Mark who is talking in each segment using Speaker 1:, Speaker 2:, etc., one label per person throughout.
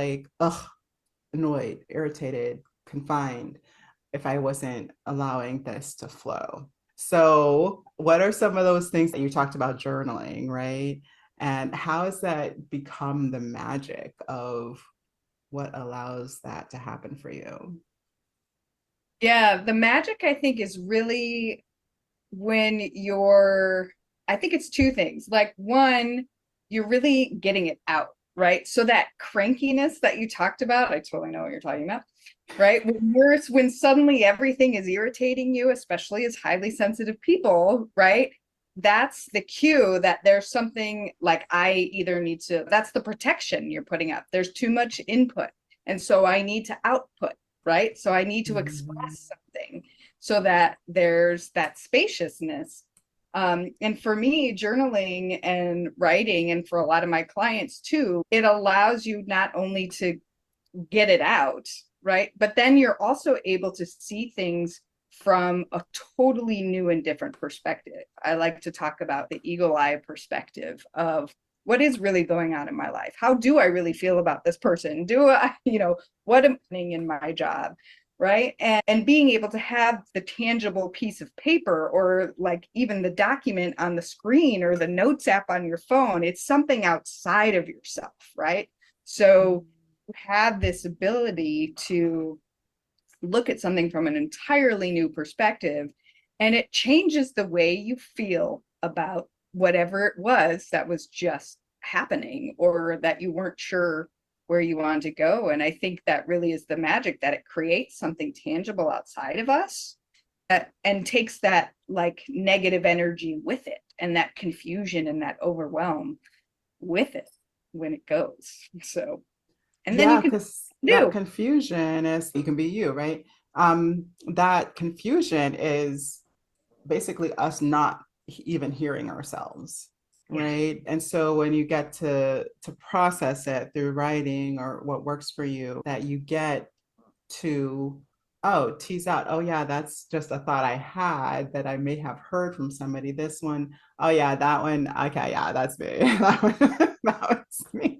Speaker 1: like, ugh, annoyed, irritated, confined if I wasn't allowing this to flow. So, what are some of those things that you talked about journaling, right? And how has that become the magic of what allows that to happen for you?
Speaker 2: Yeah, the magic I think is really when you're, I think it's two things. Like one, you're really getting it out, right? So that crankiness that you talked about, I totally know what you're talking about, right? When suddenly everything is irritating you, especially as highly sensitive people, right? That's the cue that there's something like I either need to, that's the protection you're putting up. There's too much input. And so I need to output, right? So I need to
Speaker 1: Mhm.
Speaker 2: express something so that there's that spaciousness. And for me, journaling and writing, and for a lot of my clients too, it allows you not only to get it out, right? But then you're also able to see things from a totally new and different perspective. I like to talk about the eagle eye perspective of what is really going on in my life. How do I really feel about this person? Do I, what am I doing in my job? Right. And being able to have the tangible piece of paper or like even the document on the screen or the notes app on your phone, it's something outside of yourself. Right. So have this ability to look at something from an entirely new perspective, and it changes the way you feel about whatever it was that was just happening or that you weren't sure where you wanted to go. And I think that really is the magic, that it creates something tangible outside of us and takes that like negative energy with it and that confusion and that overwhelm with it when it goes. So and then you
Speaker 1: Yeah,
Speaker 2: can
Speaker 1: because that
Speaker 2: do.
Speaker 1: confusion is, you can be you, right? That confusion is basically us not even hearing ourselves,
Speaker 2: Yeah.
Speaker 1: right? And so when you get to process it through writing or what works for you, that you get to, oh, tease out, oh yeah, that's just a thought I had that I may have heard from somebody. This one, oh yeah, that one, okay, yeah, that's me. That was me.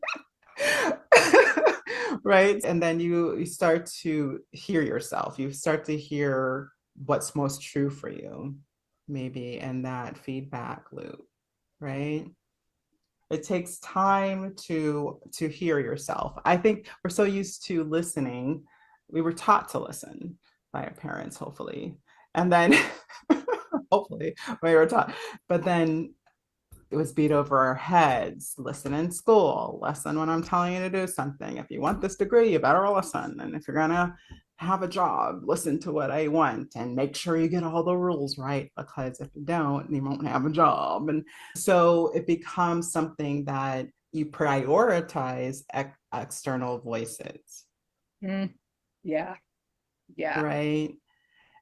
Speaker 1: Right? And then you start to hear yourself. You start to hear what's most true for you, maybe in that feedback loop, right? It takes time to hear yourself. I think we're so used to listening. We were taught to listen by our parents, hopefully. And then hopefully we were taught, but then it was beat over our heads. Listen in school, listen when I'm telling you to do something. If you want this degree, you better listen. And if you're gonna have a job, listen to what I want and make sure you get all the rules right, because if you don't, you won't have a job. And so it becomes something that you prioritize external voices,
Speaker 2: Mm, yeah. Yeah.
Speaker 1: right?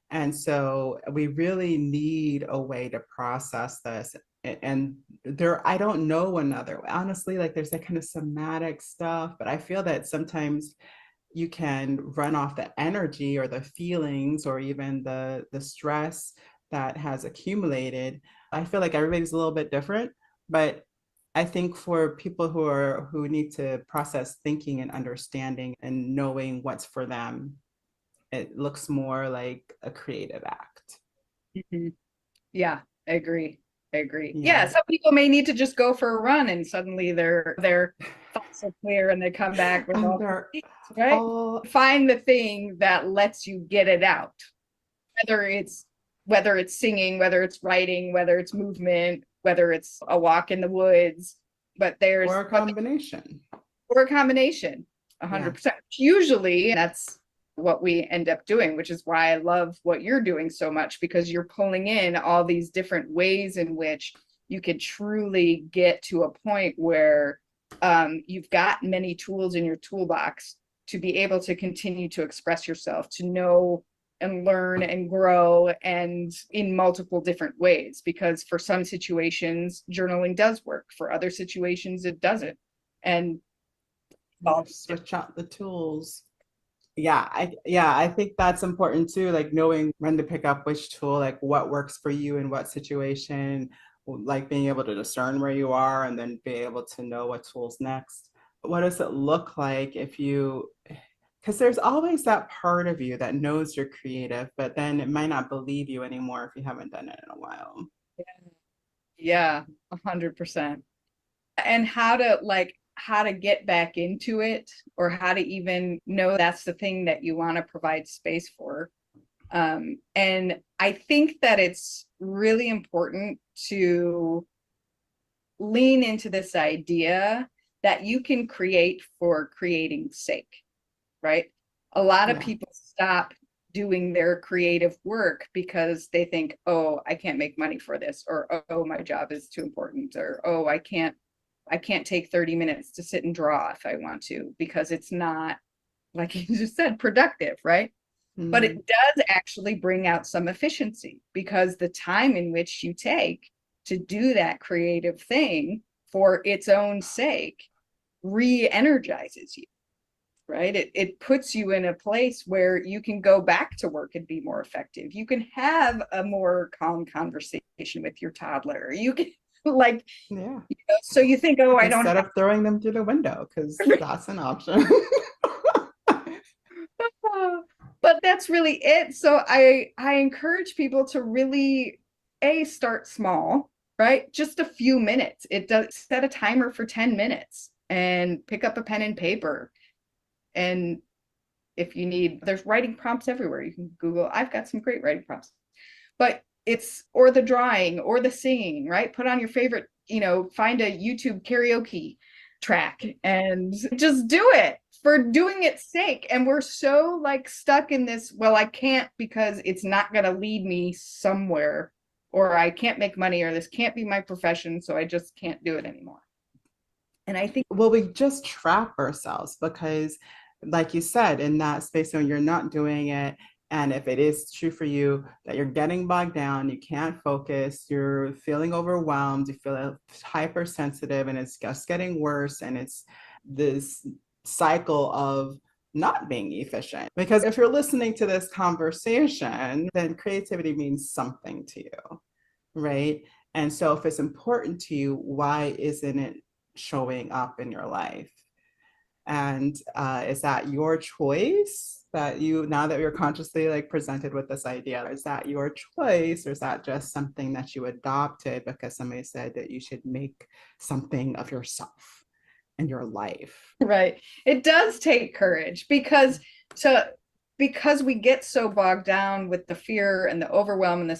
Speaker 1: And so we really need a way to process this. And there, I don't know another way. Honestly, like there's that kind of somatic stuff, but I feel that sometimes you can run off the energy or the feelings or even the stress that has accumulated. I feel like everybody's a little bit different, but I think for people who need to process thinking and understanding and knowing what's for them, it looks more like a creative act.
Speaker 2: Mhm. Yeah, I agree. I agree. Yeah,
Speaker 1: Yeah.
Speaker 2: some people may need to just go for a run and suddenly their thoughts are clear and they come back with
Speaker 1: And
Speaker 2: all
Speaker 1: they're
Speaker 2: things, right?
Speaker 1: all,
Speaker 2: Find the thing that lets you get it out. Whether it's whether it's singing, whether it's writing, whether it's movement, whether it's a walk in the woods, but
Speaker 1: or
Speaker 2: there's
Speaker 1: a combination.
Speaker 2: or a combination,
Speaker 1: Yeah.
Speaker 2: 100%. Usually that's what we end up doing, which is why I love what you're doing so much, because you're pulling in all these different ways in which you could truly get to a point where you've got many tools in your toolbox to be able to continue to express yourself, to know and learn and grow and in multiple different ways, because for some situations journaling does work, for other situations it doesn't, and
Speaker 1: You switch out the tools. Yeah, I think that's important too, like knowing when to pick up which tool, like what works for you in what situation, like being able to discern where you are and then be able to know what tools next. what does it look like if you, because there's always that part of you that knows you're creative, but then it might not believe you anymore if you haven't done it in a while.
Speaker 2: Yeah, 100%. And how to get back into it, or how to even know that's the thing that you want to provide space for. And I think that it's really important to lean into this idea that you can create for creating's sake, right? A lot of
Speaker 1: Yeah.
Speaker 2: people stop doing their creative work because they think, oh, I can't make money for this, or oh, my job is too important, or oh, I can't take 30 minutes to sit and draw if I want to, because it's not, like you just said, productive, right? But it
Speaker 1: Mm,
Speaker 2: does actually bring out some efficiency, because the time in which you take to do that creative thing for its own sake re-energizes you, right? It puts you in a place where you can go back to work and be more effective. You can have a more calm conversation with your toddler. You can like,
Speaker 1: yeah.
Speaker 2: so you think, oh, I don't
Speaker 1: Instead
Speaker 2: have.
Speaker 1: of throwing them through the window, because that's an option.
Speaker 2: But that's really it. So I encourage people to really start small, right? Just a few minutes. It does, set a timer for 10 minutes and pick up a pen and paper. And if you need, there's writing prompts everywhere. You can Google. I've got some great writing prompts. But it's, or the drawing or the singing, right? Put on your favorite, find a YouTube karaoke track and just do it for doing its sake. And we're so like stuck in this, well, I can't because it's not going to lead me somewhere, or I can't make money, or this can't be my profession, so I just can't do it anymore. And I think,
Speaker 1: Well, we just trap ourselves because, like you said, in that space when you're not doing it, and if it is true for you that you're getting bogged down, you can't focus, you're feeling overwhelmed, you feel hypersensitive, and it's just getting worse. And it's this cycle of not being efficient. Because if you're listening to this conversation, then creativity means something to you, right? And so if it's important to you, why isn't it showing up in your life? And is that your choice that you, now that you're consciously like presented with this idea, is that your choice, or is that just something that you adopted because somebody said that you should make something of yourself and your life?
Speaker 2: right, it does take courage, because to because we get so bogged down with the fear and the overwhelm and the